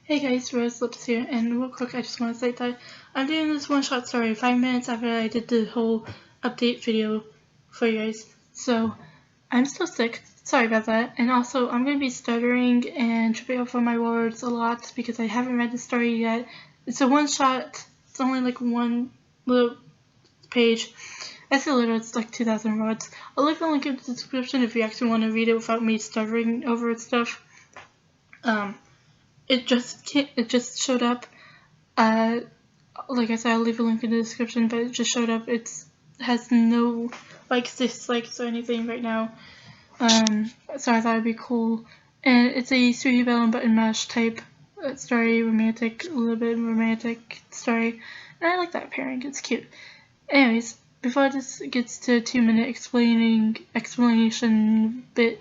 Hey guys, Rose Lips here, and real quick I just want to say that I'm doing this one-shot story 5 minutes after I did the whole update video for you guys. So, I'm still sick, sorry about that, and also I'm going to be stuttering and tripping over my words a lot because I haven't read the story yet. It's a one-shot, it's only like one little page. I say little, it's like 2,000 words. I'll leave a link in the description if you actually want to read it without me stuttering over stuff. It just showed up. Like I said, I'll leave a link in the description, but it just showed up. It has no likes, dislikes, or anything right now. So I thought it'd be cool. And it's a Sweetie Belle and Button Mash type story, romantic, a little bit romantic story. And I like that pairing, it's cute. Anyways, before this gets to a 2-minute explanation bit,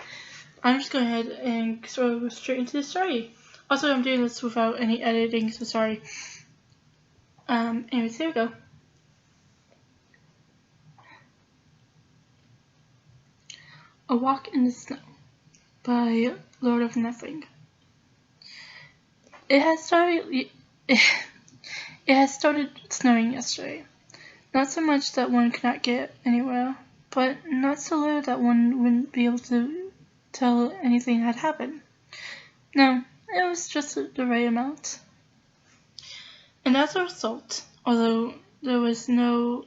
I'm just going ahead and go straight into the story. Also, I'm doing this without any editing, so sorry. Anyways, here we go. A Walk in the Snow by Lord of Nothing. It had started snowing yesterday. Not so much that one could not get anywhere, but not so little that one wouldn't be able to tell anything had happened. No, it was just the right amount. And as a result, although and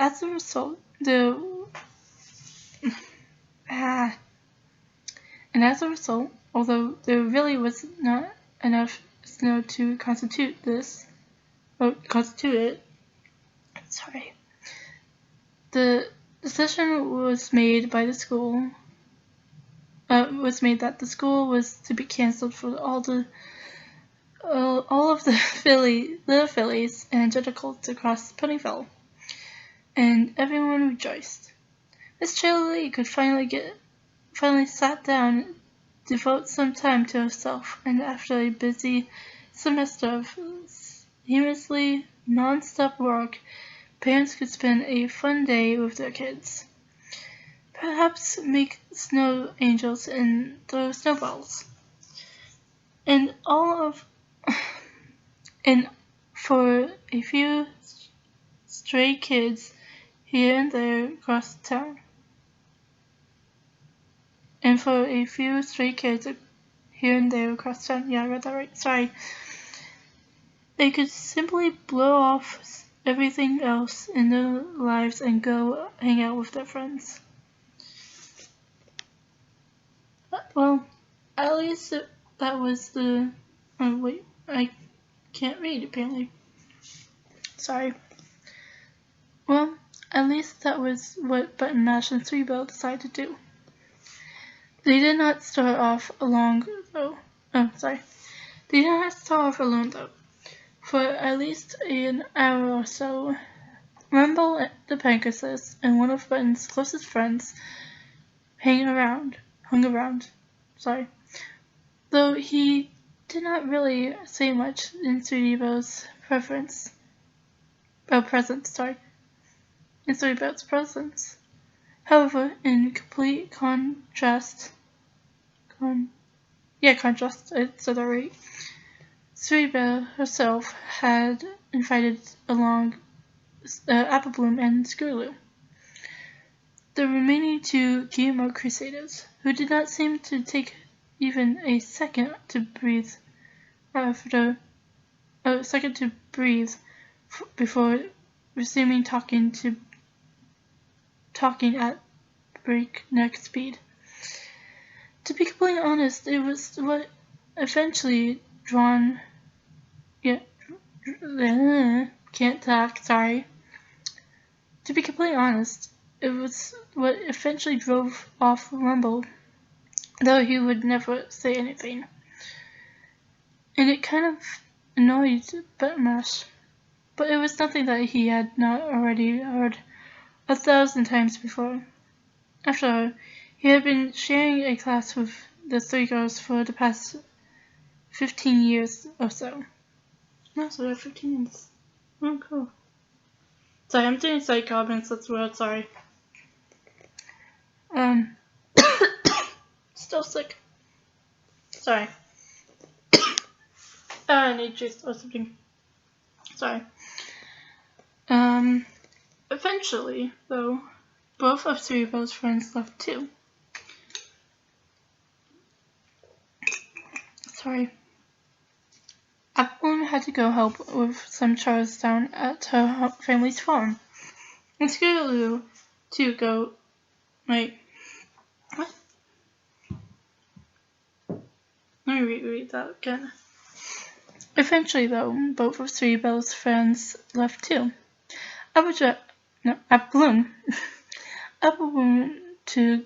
as a result, although there really was not enough snow to constitute it, the decision was made by the school. Was made that the school was to be cancelled for all of the little fillies and genitals across Ponyville, and everyone rejoiced. Miss Chilly could finally sat down, devote some time to herself, and after a busy semester of seamlessly non-stop work, parents could spend a fun day with their kids. Perhaps make snow angels and throw snowballs. And for a few stray kids here and there across town. Yeah, I got that right. Sorry. They could simply blow off everything else in their lives and go hang out with their friends. Well, at least that was the... Oh, wait, I can't read, apparently. Sorry. Well, at least that was what Button Mash and Sweetie Belle decided to do. They did not start off alone, though. For at least an hour or so, Rumble the Pegasus and one of Button's closest friends hung around. Though he did not really say much in Sweetie Belle's presence. However, in complete contrast, I said that right. Sweetie Belle herself had invited along Apple Bloom and Scootaloo, the remaining two Guillemot Crusaders, who did not seem to take even a second to breathe before resuming talking at breakneck speed. To be completely honest, it was what eventually drove off Rumble, though he would never say anything. And it kind of annoyed Button Mash, but it was nothing that he had not already heard 1,000 times before. After all, he had been sharing a class with the three girls for the past 15 years or so. No, so they're 15 years. Oh, cool. Sorry, I'm doing side comments, that's weird, sorry. Still sick. Sorry. I need juice or something. Sorry. Eventually, though, both of Cerebro's friends left too. Sorry. Apple had to go help with some chores down at her family's farm. And Scootaloo to go. Wait. What? Let me reread that again. Eventually, though, both of Cerebro's friends left too. Appleblom to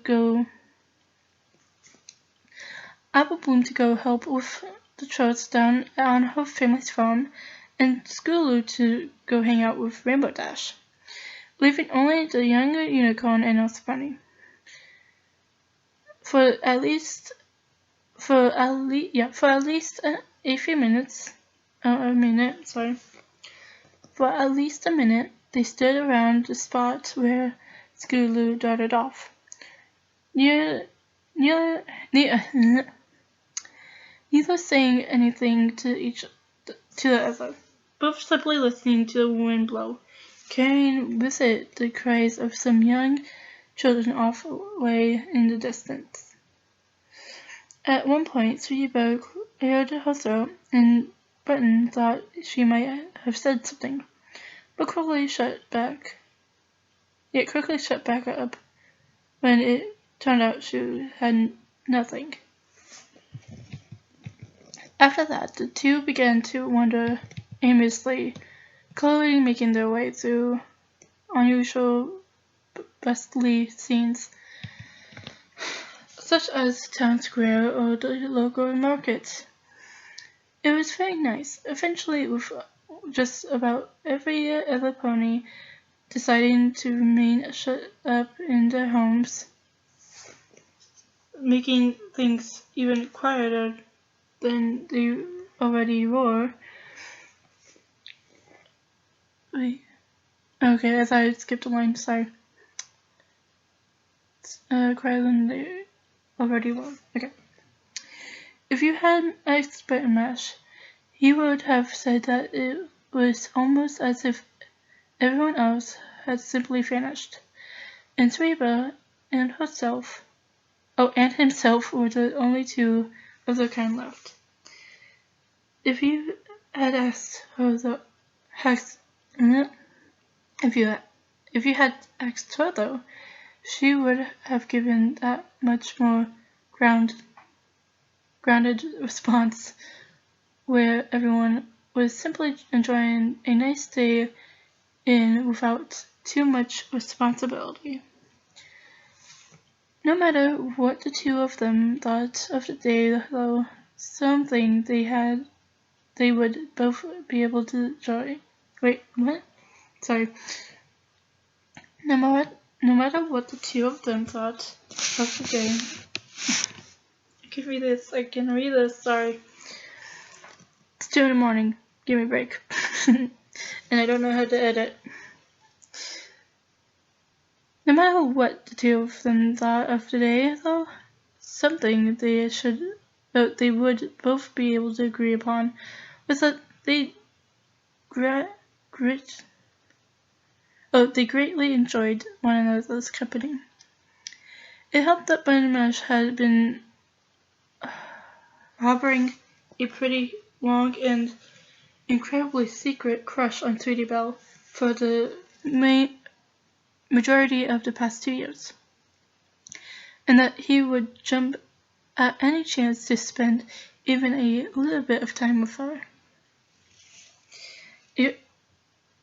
go help with the chores down on her family's farm, and Scootaloo to go hang out with Rainbow Dash, leaving only the younger unicorn and Elsa Bunny. For at least a few minutes. For at least a minute, they stood around the spot where Scootaloo darted off. Neither saying anything to the other, both simply listening to the wind blow, carrying with it the cries of some young children off away in the distance. At one point, Sweetie Belle cleared her throat, and Button thought she might have said something, but quickly shut back up when it turned out she had nothing. After that, the two began to wander aimlessly, clearly making their way through unusual, bustling scenes, such as town square or the local markets. It was very nice. Eventually, with just about every other pony deciding to remain shut up in their homes, making things even quieter than they already were. Wait. Okay, I thought I skipped a line, sorry. Quieter than they already were. Okay. If you had asked Button Mash, he would have said that it was almost as if everyone else had simply vanished, and Sweetie Belle and himself were the only two of their kind left. If you had asked her though, she would have given that much more grounded response, where everyone was simply enjoying a nice day in without too much responsibility. No matter what the two of them thought of the day, though, something they would both be able to enjoy. Wait, what? Sorry. No matter what the two of them thought of the day. I can read this, sorry. It's 2 in the morning. Give me a break. And I don't know how to edit. No matter what the two of them thought of the day, though, something they would both be able to agree upon was that they greatly enjoyed one another's company. It helped that Button Mash had been harboring a pretty long and incredibly secret crush on Sweetie Belle for the majority of the past 2 years, and that he would jump at any chance to spend even a little bit of time with her.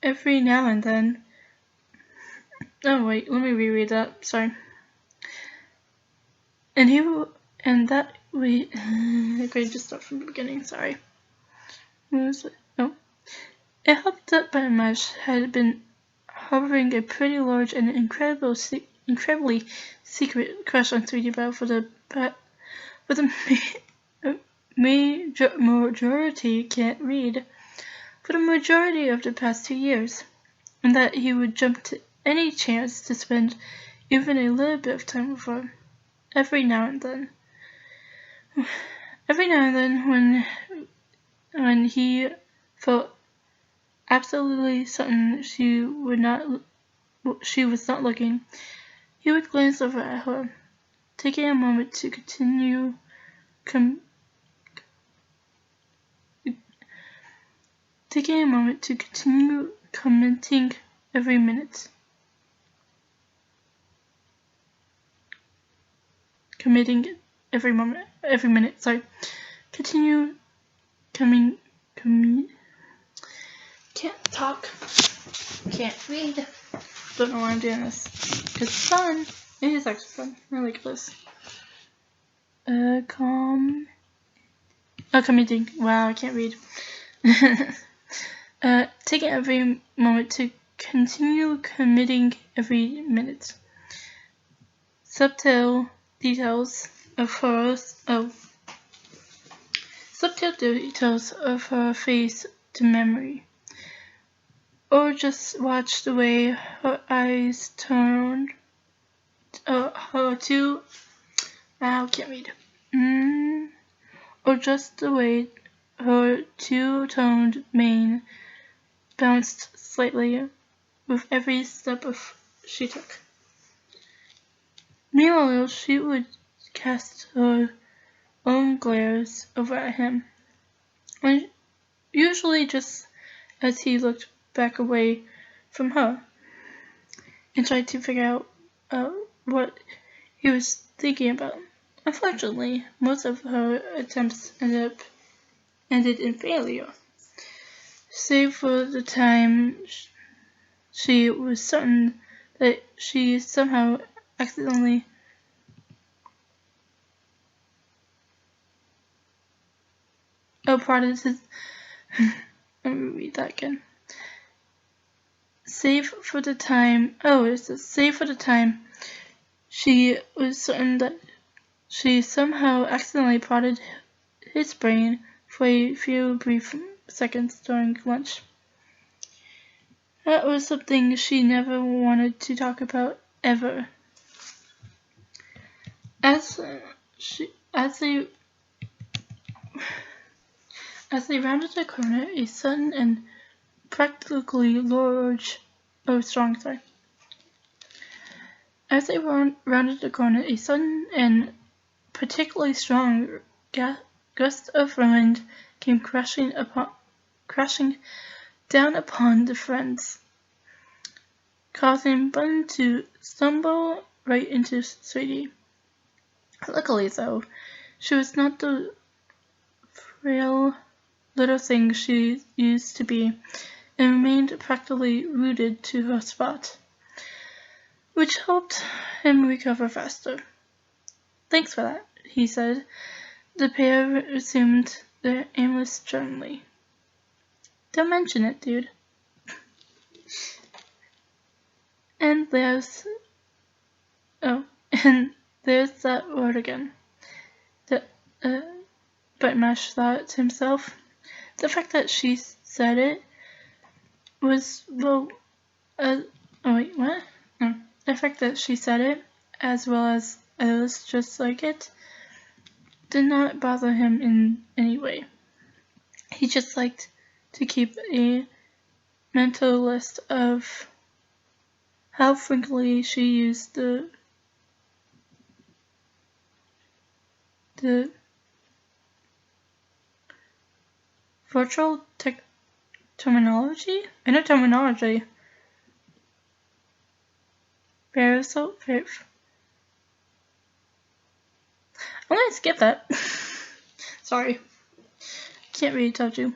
Every now and then. Oh wait, let me reread that. Sorry. Okay, just start from the beginning. Sorry. What was it? Oh, it helped that Button Mash had been harboring a pretty large and incredibly secret crush on Sweetie Belle for the majority of the past 2 years, and that he would jump to any chance to spend even a little bit of time with her, every now and then. Every now and then, when he felt absolutely certain she was not looking, he would glance over at her, taking a moment to continue commenting every minute. Sorry. Continue coming. Can't talk. Can't read. Don't know why I'm doing this. It's fun. It is actually fun. I like this. Commenting. Wow, I can't read. Taking every moment to continue committing every minute. Subtle details of her face to memory. Or just watch the way her eyes turned. Or just the way her two-toned mane bounced slightly with every step she took. Meanwhile, she would cast her own glares over at him, usually just as he looked back away from her and tried to figure out what he was thinking about. Unfortunately, most of her attempts ended in failure, save for the time she was certain that she somehow accidentally prodded his. Let me read that again. Save for the time she was certain that she somehow accidentally prodded his brain for a few brief seconds during lunch. That was something she never wanted to talk about ever. As they rounded the corner, a sudden and practically large As they rounded the corner, a sudden and particularly strong gust of wind came crashing down upon the friends, causing Bun to stumble right into Sweetie. Luckily, though, she was not the frail little thing she used to be, and remained practically rooted to her spot, which helped him recover faster. "Thanks for that," he said. The pair resumed their aimless journey. "Don't mention it, dude." And there's that word again. But Mash thought to himself. The fact that she said it was, the fact that she said it, as well as others just like it, did not bother him in any way. He just liked to keep a mental list of how frequently she used the virtual terminology? I know terminology. I'm gonna skip that. Sorry. Can't really tell you.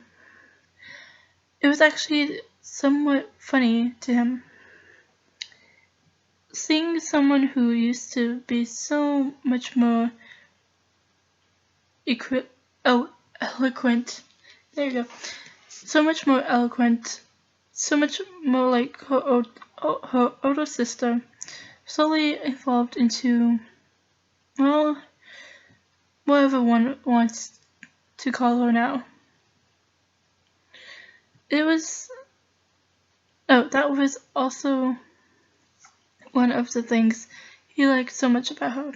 It was actually somewhat funny to him. Seeing someone who used to be so much more eloquent. There you go. So much more eloquent. So much more like her older sister. Slowly evolved into, well, whatever one wants to call her now. That was also one of the things he liked so much about her.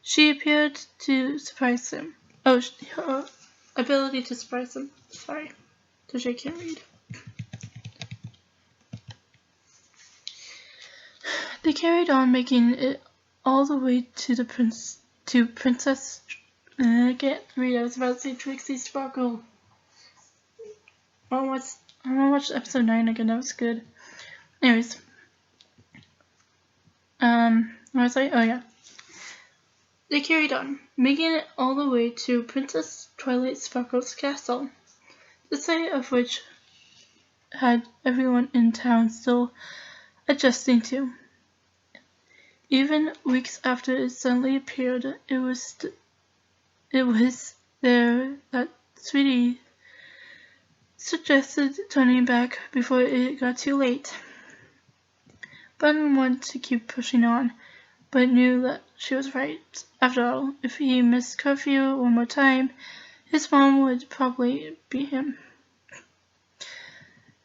She appeared to surprise him. Oh, her ability to surprise them. Sorry, because I can't read. They carried on, making it all the way to Princess. I can't read. I was about to say Trixie Sparkle. I watched episode 9 again. That was good. Anyways, what was I? Oh yeah. They carried on, making it all the way to Princess Twilight Sparkle's castle, the sight of which had everyone in town still adjusting to. Even weeks after it suddenly appeared, it was there that Sweetie suggested turning back before it got too late. Button wanted to keep pushing on, but knew that she was right. After all, if he missed curfew one more time, his mom would probably beat him.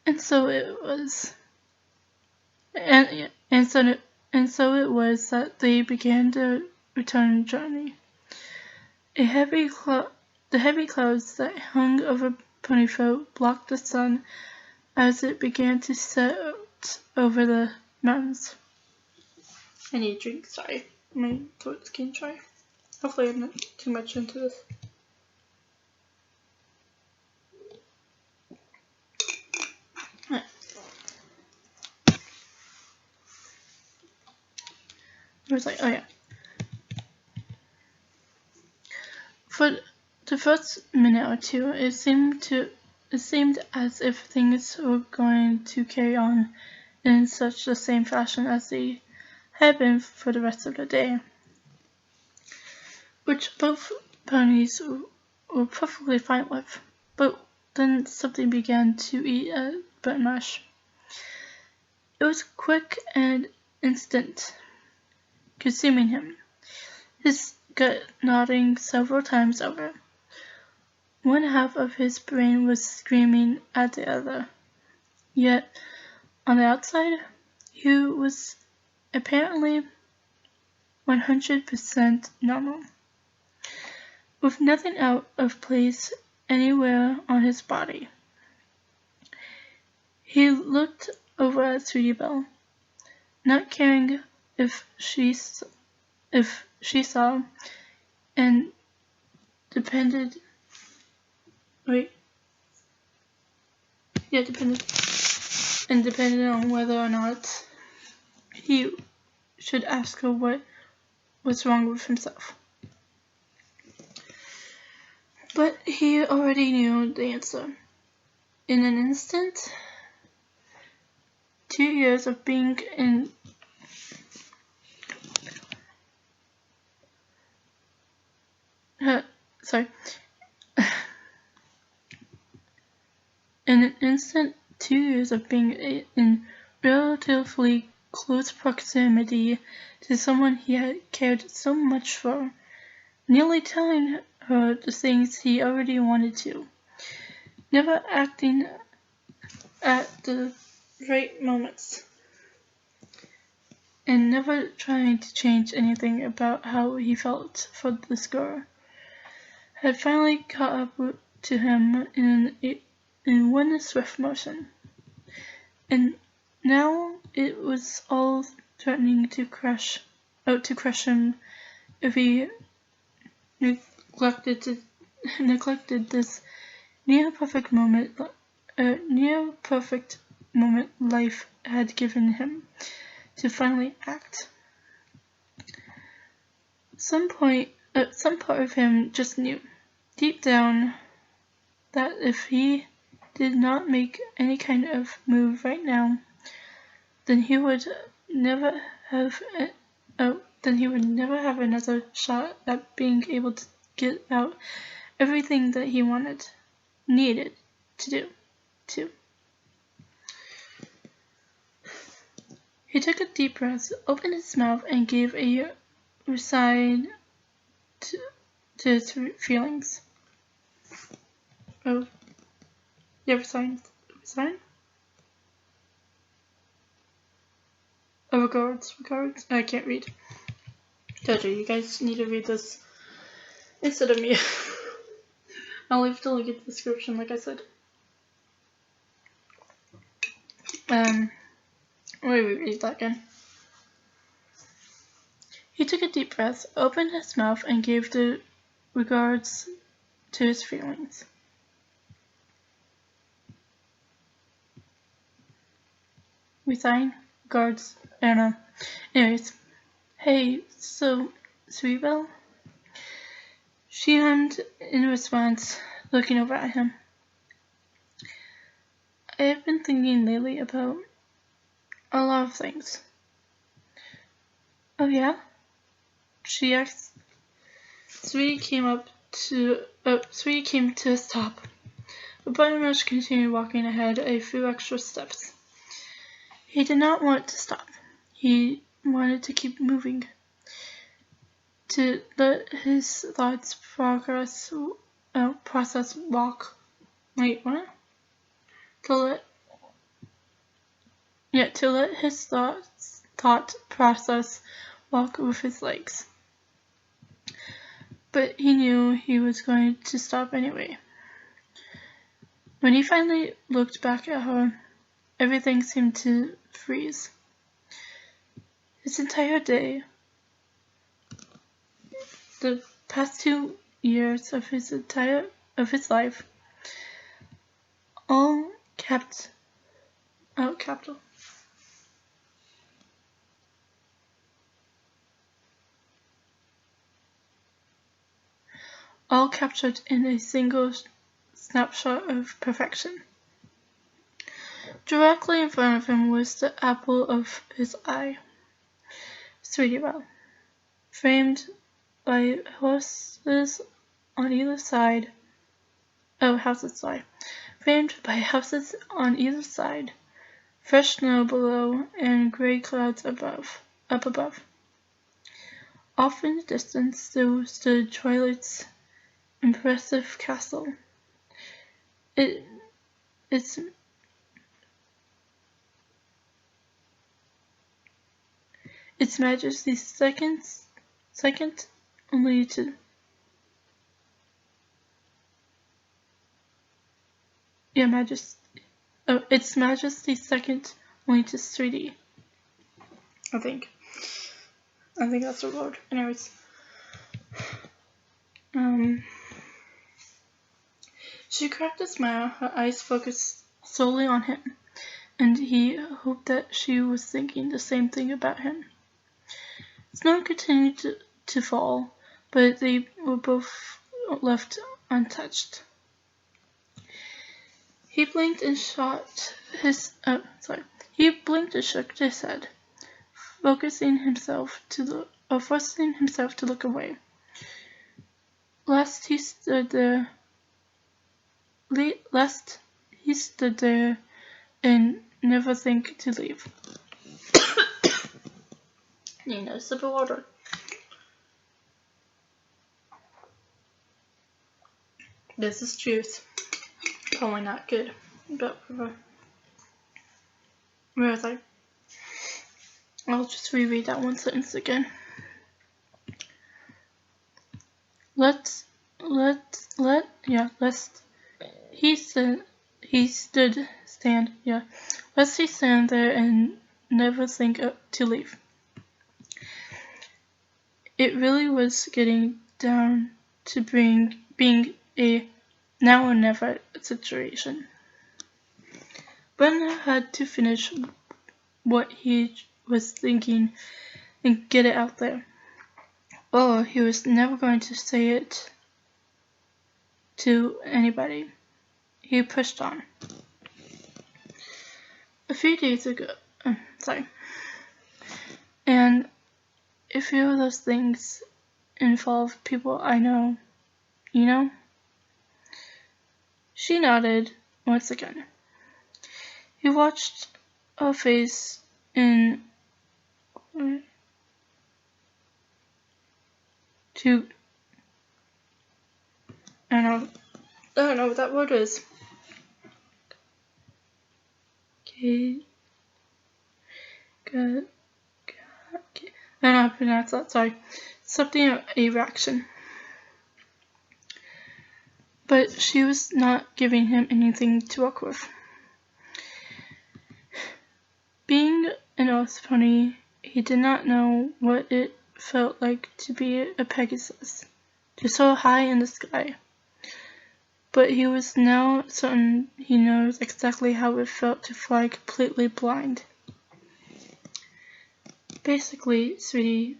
And so it was. And so it was that they began their return journey. The heavy clouds that hung over Ponyville blocked the sun as it began to set over the mountains. I need a drink, sorry. My throat's getting dry. Hopefully I'm not too much into this. Right. I was like, oh yeah. For the first minute or two, it seemed as if things were going to carry on in such the same fashion as they had been for the rest of the day, which both ponies were perfectly fine with. But then something began to eat at Button Mash. It was quick and instant, consuming him, his gut nodding several times over. One half of his brain was screaming at the other. Yet, on the outside, he was apparently 100% normal, with nothing out of place anywhere on his body. He looked over at Sweetie Belle, not caring if she saw, and depended on whether or not he should ask her what was wrong with himself. But he already knew the answer. In an instant, 2 years of being in In an instant, 2 years of being in relatively close proximity to someone he had cared so much for, nearly telling her the things he already wanted to, never acting at the right moments, and never trying to change anything about how he felt for this girl, had finally caught up to him in one swift motion. And now it was all threatening to crush him if he neglected this near perfect moment life had given him to finally act. Some part of him just knew, deep down, that if he did not make any kind of move right now, then he would never have another shot at being able to get out everything that he needed to do. He took a deep breath, opened his mouth, and gave a resign to his feelings. Oh, yeah, resign? Oh, regards. I can't read. Told you guys need to read this instead of me. I'll leave the link in the description, like I said. Let me read that again. He took a deep breath, opened his mouth, and gave the regards to his feelings. We sign guards. I don't know. Anyways, hey, so Sweetbelle? She hummed in response, looking over at him. I have been thinking lately about a lot of things. Oh yeah? She asked. Sweetie came to a stop, but Buttermilk continued walking ahead a few extra steps. He did not want to stop. He wanted to keep moving, to let his thoughts process walk. Wait, what? To let his thought process walk with his legs. But he knew he was going to stop anyway. When he finally looked back at her, everything seemed to freeze. His entire day, the past 2 years of his life, all all captured in a single snapshot of perfection. Directly in front of him was the apple of his eye, Sweetiebelle, framed by houses on either side. Framed by houses on either side, fresh snow below, and gray clouds up above. Off in the distance there stood Twilight's impressive castle. Its majesty second only to its majesty second only to Sweetie. I think that's the word. Anyways. She cracked a smile, her eyes focused solely on him, and he hoped that she was thinking the same thing about him. Snow continued to fall, but they were both left untouched. He blinked and shook his head, forcing himself to look away. Lest he stood there and never think to leave. Need a sip of water. This is truth. Probably not good, but where was I? I'll just reread that one sentence again. Lest he stand there and never think to leave. It really was getting down to being a now or never situation. Brenna had to finish what he was thinking and get it out there. Or he was never going to say it to anybody. He pushed on. A few days ago, and a few of those things involve people I know, you know? She nodded once again. He watched her face in I don't know what that word is. Okay. Good. Okay. I don't know how to pronounce that, sorry. Something, a reaction. but she was not giving him anything to work with. Being an Earth pony, he did not know what it felt like to be a Pegasus, to soar high in the sky. But he was now certain he knows exactly how it felt to fly completely blind. Basically, sweetie,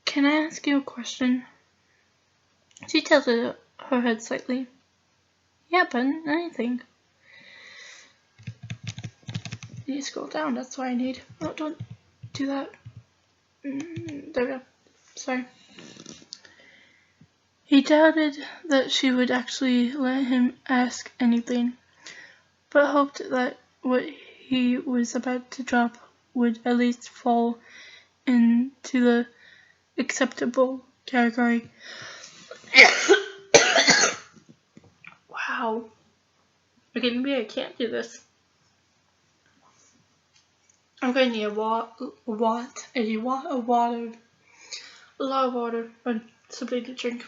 can I ask you a question? She tilted her head slightly. Yeah, button, anything. You scroll down, that's what I need. Oh, don't do that. There we go. Sorry. He doubted that she would actually let him ask anything, but hoped that what he was about to drop would at least fall into the acceptable category. Wow. Okay, maybe I can't do this. I'm gonna need a lot of water. A lot of water, or something to drink.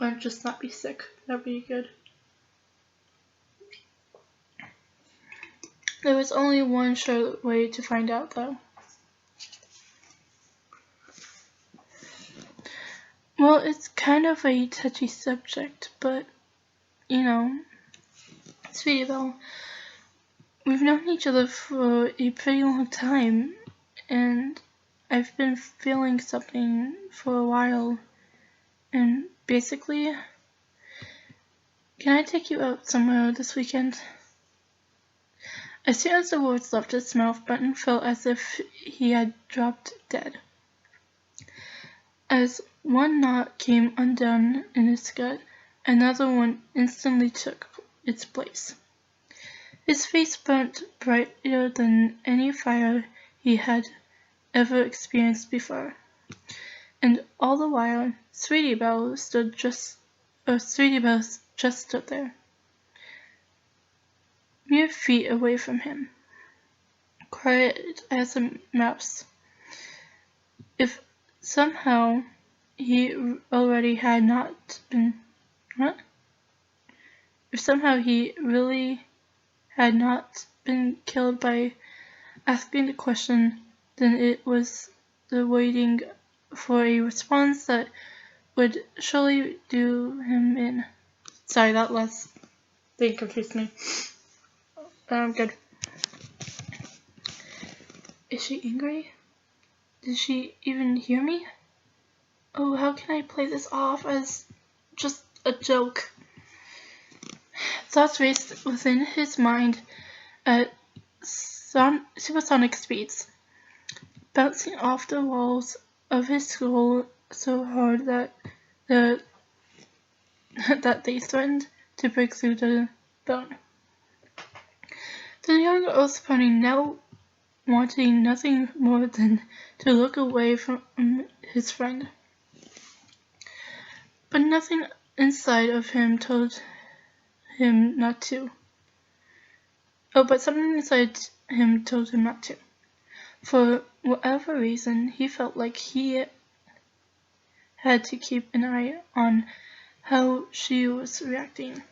Or just not be sick. That'd be good. There was only one sure way to find out, though. Well, it's kind of a touchy subject, but, you know, Sweetie Belle, we've known each other for a pretty long time, and I've been feeling something for a while, and basically, can I take you out somewhere this weekend? As soon as the words left his mouth, Button felt as if he had dropped dead. As one knot came undone in his gut, another one instantly took its place. His face burnt brighter than any fire he had ever experienced before. And all the while, Sweetie Belle just stood there, mere feet away from him, quiet as a mouse. If somehow he already had not been... What? If somehow he really had not been killed by asking the question, then it was the waiting for a response that would surely do him in. Sorry, that last thing confused me. I'm good. Is she angry? Did she even hear me? Oh, how can I play this off as just a joke? Thoughts raced within his mind at supersonic speeds, bouncing off the walls of his skull so hard that they threatened to break through the bone. The young Earth pony now wanting nothing more than to look away from his friend. But nothing inside of him told him not to. Oh, but something inside him told him not to. For whatever reason, he felt like he had to keep an eye on how she was reacting.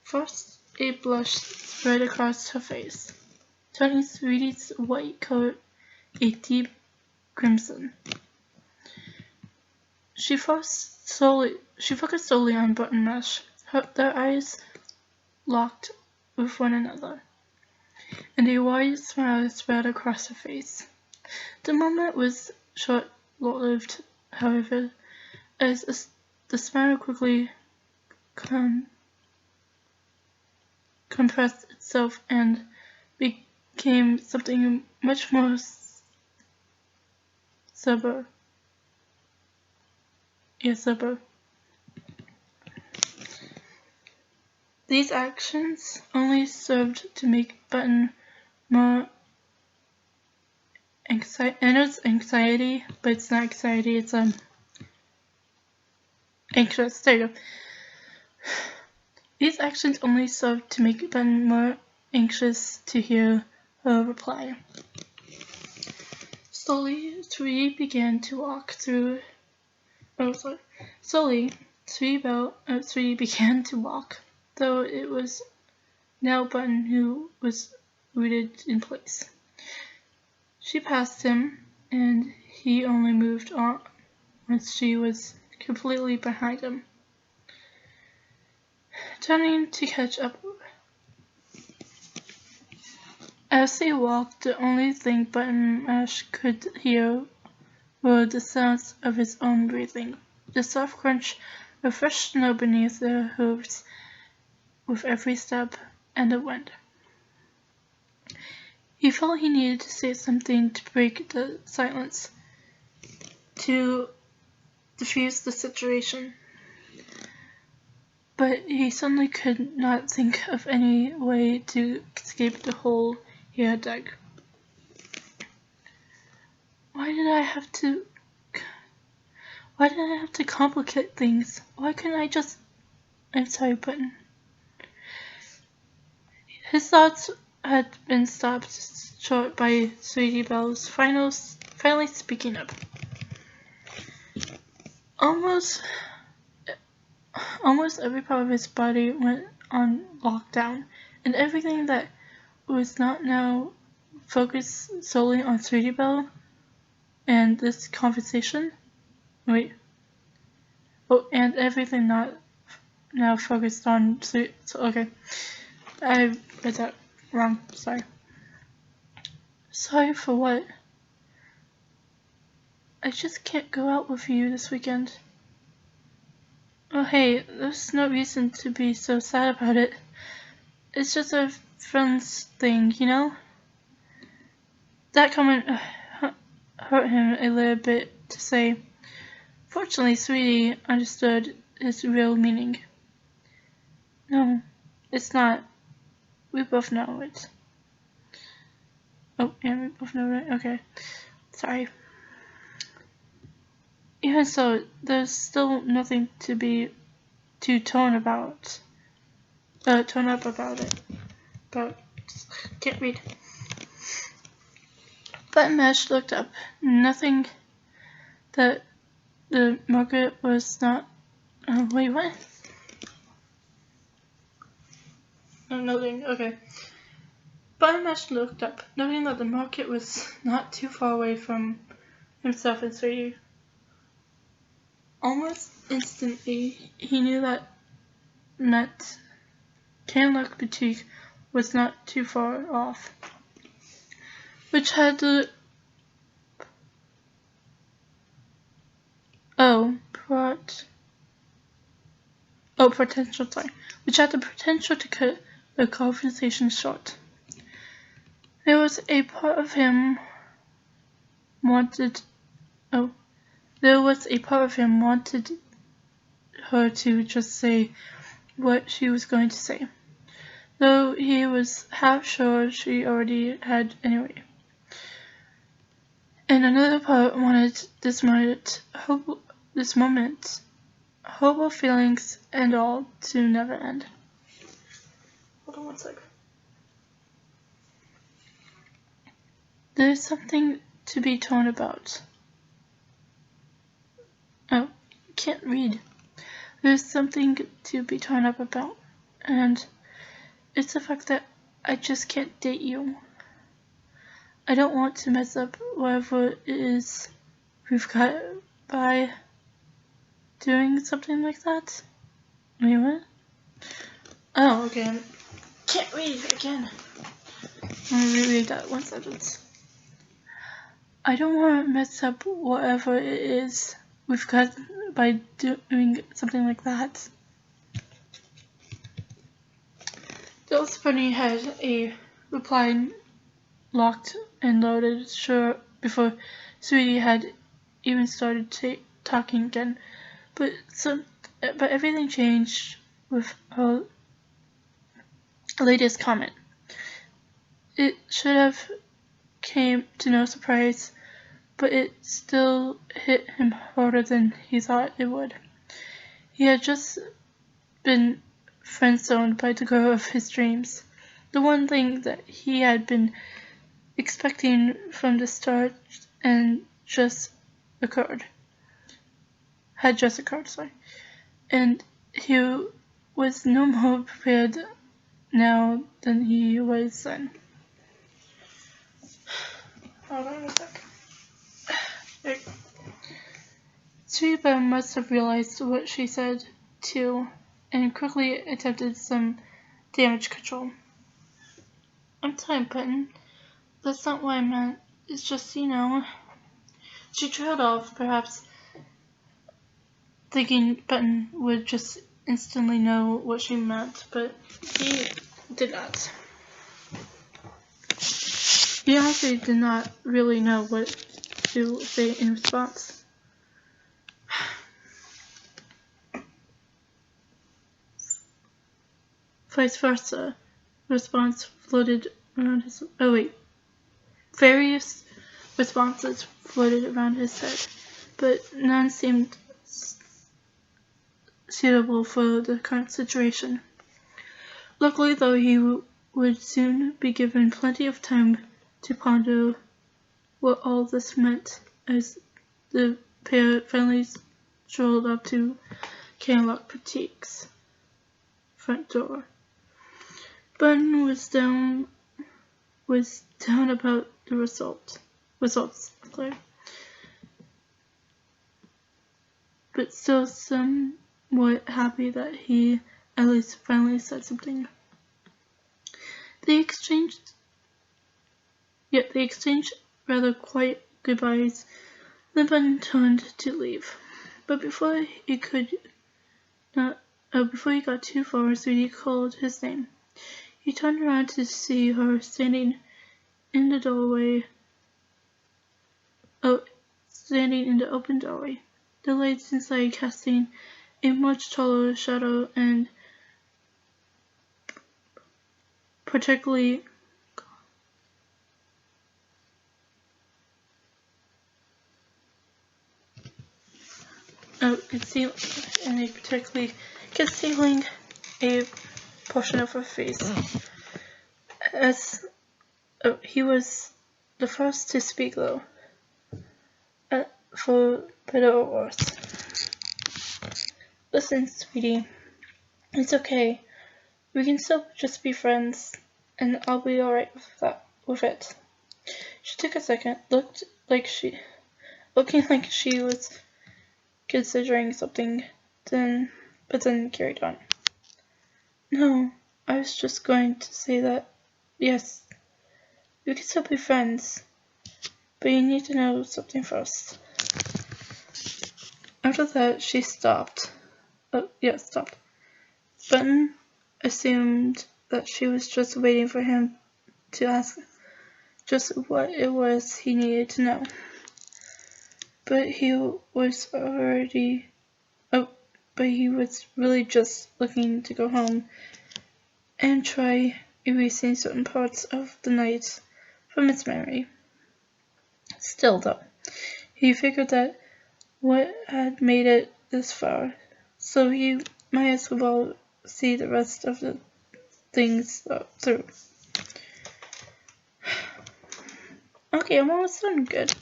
First, a blush spread across her face, turning Sweetie's white coat a deep crimson. She focused solely on Button Mash. Their eyes locked with one another, and a wide smile spread across her face. The moment was short-lived, however, as the smile quickly compressed itself and became something much more sober. These actions only served to make Button more anxiety. I know it's anxiety, but it's not anxiety, it's anxious. There you go. These actions only served to make Button more anxious to hear her reply. Slowly, Tweety began to walk through. Slowly, Sweetie began to walk, though it was now Button who was rooted in place. She passed him, and he only moved on once she was completely behind him. Turning to catch up, as they walked, the only thing Button Mash could hear were the sounds of his own breathing, the soft crunch of fresh snow beneath their hooves with every step, and the wind. He felt he needed to say something to break the silence, to diffuse the situation, but he suddenly could not think of any way to escape the hole he had dug. Why did I have to complicate things? Why couldn't I just... I'm sorry, Button. His thoughts had been stopped short by Sweetie Belle's finally speaking up. Almost every part of his body went on lockdown, and everything that was not now focused solely on Sweetie Belle and this conversation. Wait. Oh, and everything not now focused on okay. I read that wrong. Sorry. Sorry for what? I just can't go out with you this weekend. Oh hey, there's no reason to be so sad about it. It's just a friend's thing, you know? That comment hurt him a little bit to say. Fortunately, Sweetie understood his real meaning. No, it's not. We both know it. Oh, yeah, we both know it. Okay. Sorry. Even so, there's still nothing to be too torn up about it. But can't read. Button Mash looked up. Nothing that the market was not... wait, what? Oh, nothing. Okay. Button Mash looked up, noting that the market was not too far away from himself and Sweetie. Almost instantly, he knew that meant Canlock Boutique was not too far off, which had the potential to cut the conversation short. There was a part of him wanted her to just say what she was going to say, though he was half sure she already had anyway. And another part wanted this moment, horrible feelings and all, to never end. Hold on one sec. There's something to be torn about. Oh, can't read. There's something to be torn up about, and it's the fact that I just can't date you. I don't want to mess up whatever it is we've got by doing something like that. Wait, what? Oh, okay. Can't read again. Let me reread that one sentence. I don't want to mess up whatever it is we've got by doing something like that. Dill's Bunny had a reply locked and loaded before Sweetie had even started talking again, but everything changed with her latest comment. It should have came to no surprise, but it still hit him harder than he thought it would. He had just been friend-zoned by the girl of his dreams. The one thing that he had been expecting from the start had just occurred, sorry. and he was no more prepared now than he was then. Hold on a sec. Sweetie Belle must have realized what she said, too, and quickly attempted some damage control. I'm sorry, Button. That's not what I meant. It's just, She trailed off, perhaps thinking Button would just instantly know what she meant, but he did not. He honestly did not really know what to say in response. Vice versa. Response floated around his. Various responses floated around his head, but none seemed suitable for the current situation. Luckily, though, he would soon be given plenty of time to ponder what all this meant as the pair finally strolled up to Canlock Boutique's front door. Button was down about the results, but still somewhat happy that he at least finally said something. They exchanged rather quiet goodbyes. Then Button turned to leave, but before he got too far, Sweetie called his name. He turned around to see her standing in the open doorway, the lights inside casting a much taller shadow and particularly concealing a portion of her face. As he was the first to speak, though, for better or worse. Listen, sweetie, it's okay. We can still just be friends, and I'll be alright with it. She took a second, looking like she was considering something, but then carried on. No, I was just going to say that, yes, we can still be friends, but you need to know something first. After that, she stopped. Stopped. Button assumed that she was just waiting for him to ask just what it was he needed to know. But he was really just looking to go home and try erasing certain parts of the night from his memory. Still, though, he figured that what had made it this far, so he might as well see the rest of the things through. Okay, I'm almost done. Good.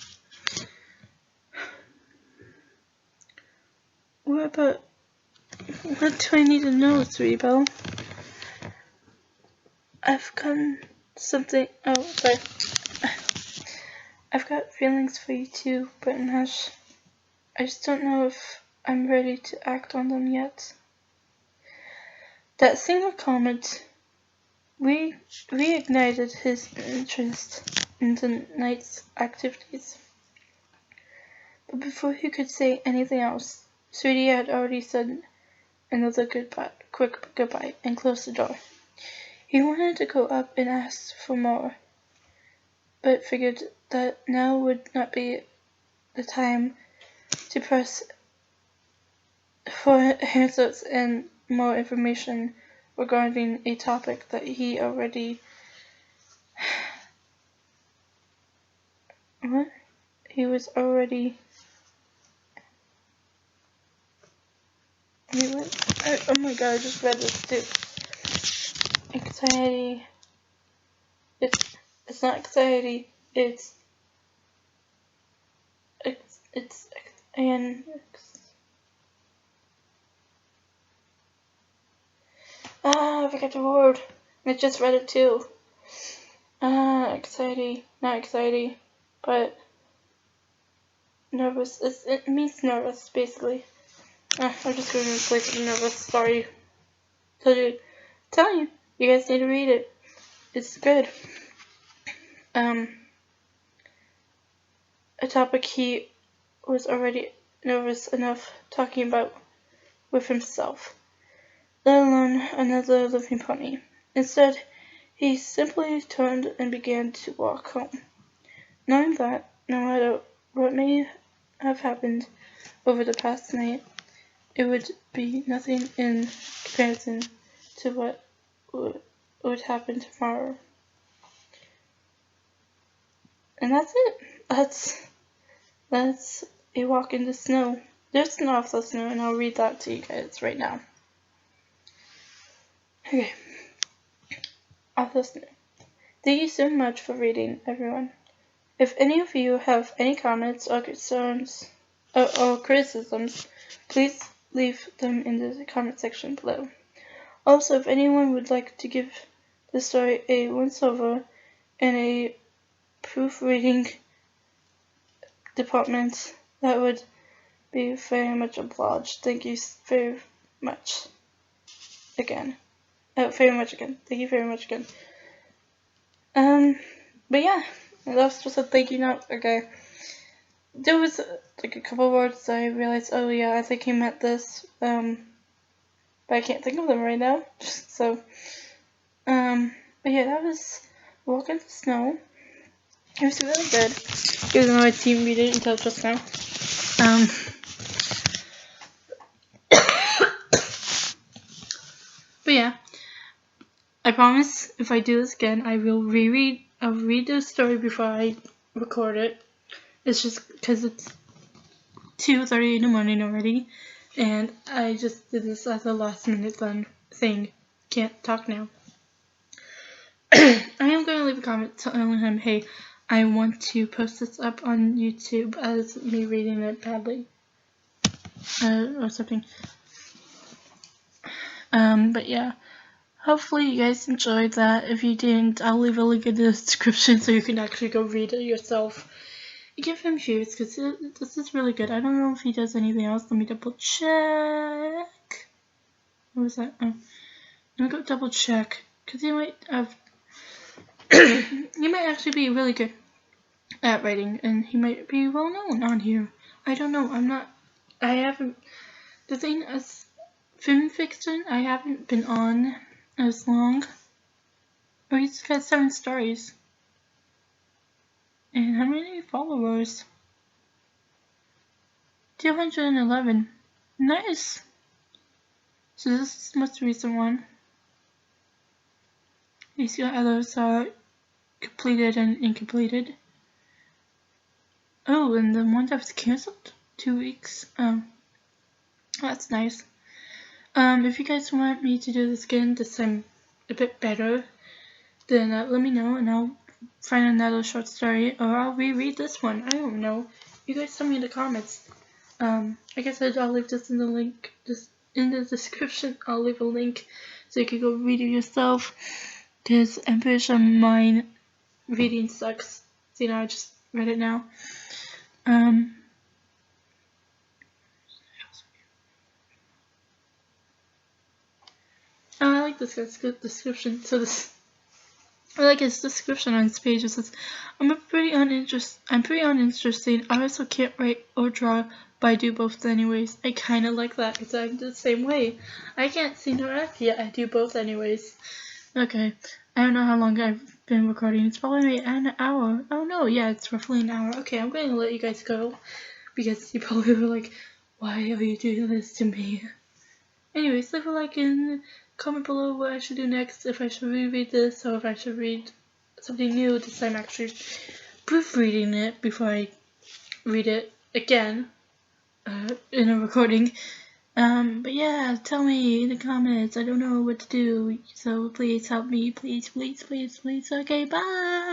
What do I need to know, Sweetie Belle? I've gotten something. Oh, sorry. I've got feelings for you too, Button Hush. I just don't know if I'm ready to act on them yet. That single comment reignited his interest in the night's activities. But before he could say anything else, Sweetie had already said another quick goodbye, and closed the door. He wanted to go up and ask for more, but figured that now would not be the time to press for answers and more information regarding a topic that he already oh my god, I just read this too. Anxiety. It's not anxiety. It's I forgot the word. I just read it too. Anxiety. Not anxiety, but nervous. It means nervous, basically. I'm just going to replace it with nervous. Sorry. Tell you guys need to read it. It's good. A topic he was already nervous enough talking about with himself, let alone another living pony. Instead, he simply turned and began to walk home, knowing that, no matter what may have happened over the past night, it would be nothing in comparison to what would happen tomorrow. And that's it. That's a walk in the snow. There's an awful snow, and I'll read that to you guys right now. Okay. Awful snow. Thank you so much for reading, everyone. If any of you have any comments or concerns or criticisms, please leave them in the comment section below. Also, if anyone would like to give the story a once-over and a proofreading department, that would be very much obliged. Thank you very much again. Thank you very much again. But yeah, that's just a thank you note. Okay. There was like a couple words I realized, oh yeah, I think he meant this, but I can't think of them right now. So, but yeah, that was Walk in the Snow. It was really good, even though I didn't read it until just now. But yeah, I promise if I do this again, I will I'll read the story before I record it. It's just because it's 2:30 in the morning already, and I just did this as a last minute thing. Can't talk now. I am going to leave a comment telling him, hey, I want to post this up on YouTube as me reading it badly. Or something. But yeah. Hopefully you guys enjoyed that. If you didn't, I'll leave a link in the description so you can actually go read it yourself. Give him shoes, because this is really good. I don't know if he does anything else. Let me double check. What was that? Oh. Let me go double check, because he might have... he might actually be really good at writing, and he might be well known on here. I don't know. I haven't... The thing is, Film Fiction, I haven't been on as long. Oh, he's got 7 stories. And how many followers? 211. Nice. So this is the most recent one. These others are completed and incompleted. Oh, and the one that was cancelled? 2 weeks. Oh, that's nice. If you guys want me to do this again, this time a bit better, then let me know and I'll find another short story, or I'll reread this one. I don't know. You guys tell me in the comments. Like I said, I'll leave this in the link, just in the description. I'll leave a link so you can go read it yourself. Because I'm pretty sure mine reading sucks. So, you know, I just read it now. I like this guy's good description. So I like his description on his page. It says, I'm pretty uninteresting. I also can't write or draw, but I do both anyways. I kind of like that because I'm the same way. I can't sing or act yet. I do both anyways. Okay. I don't know how long I've been recording. It's probably an hour. Oh no, yeah, it's roughly an hour. Okay, I'm going to let you guys go because you probably were like, why are you doing this to me? Anyways, leave a like and comment below what I should do next, if I should reread this or if I should read something new. This time actually proofreading it before I read it again in a recording. But yeah, tell me in the comments. I don't know what to do, so please help me. Please, please, please, please. Okay, bye!